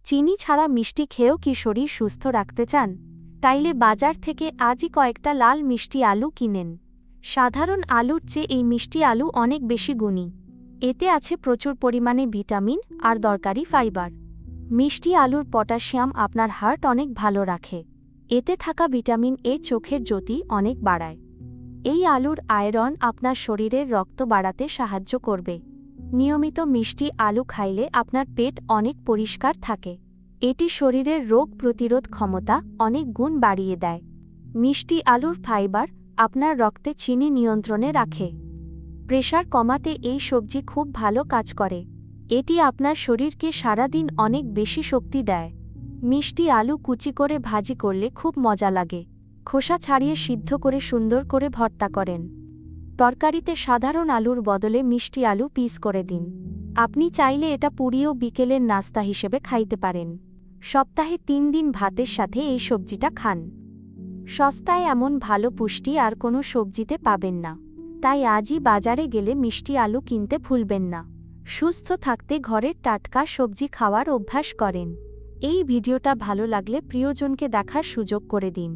চিনি ছাড়া মিষ্টি খেয়েও কি শরীর সুস্থ রাখতে চান? তাইলে বাজার থেকে আজই কয়েকটা লাল মিষ্টি আলু কিনেন। সাধারণ আলুর চেয়ে এই মিষ্টি আলু অনেক বেশি গুণী। এতে আছে প্রচুর পরিমাণে ভিটামিন আর দরকারি ফাইবার। মিষ্টি আলুর পটাশিয়াম আপনার হার্ট অনেক ভালো রাখে। এতে থাকা ভিটামিন এ চোখের জ্যোতি অনেক বাড়ায়। এই আলুর আয়রন আপনার শরীরের রক্ত বাড়াতে সাহায্য করবে। নিয়মিত মিষ্টি আলু খাইলে আপনার পেট অনেক পরিষ্কার থাকে। এটি শরীরের রোগ প্রতিরোধ ক্ষমতা অনেক গুণ বাড়িয়ে দেয়। মিষ্টি আলুর ফাইবার আপনার রক্তে চিনি নিয়ন্ত্রণে রাখে। প্রেশার কমাতে এই সবজি খুব ভালো কাজ করে। এটি আপনার শরীরকে সারাদিন অনেক বেশি শক্তি দেয়। মিষ্টি আলু কুচি করে ভাজি করলে খুব মজা লাগে। খোসা ছাড়িয়ে সিদ্ধ করে সুন্দর করে ভর্তা করেন। তরকারিতে সাধারণ আলুর বদলে মিষ্টি আলু পিস করে দিন। আপনি চাইলে এটা পুড়িয়েও বিকেলের নাস্তা হিসেবে খাইতে পারেন। সপ্তাহে 3 দিন ভাতের সাথে এই সবজিটা খান। সস্তায় এমন ভালো পুষ্টি আর কোনো সবজিতে পাবেন না। তাই আজই বাজারে গেলে মিষ্টি আলু কিনতে ভুলবেন না। সুস্থ থাকতে ঘরের টাটকা সবজি খাওয়ার অভ্যাস করেন। এই ভিডিওটা ভালো লাগলে প্রিয়জনকে দেখার সুযোগ করে দিন।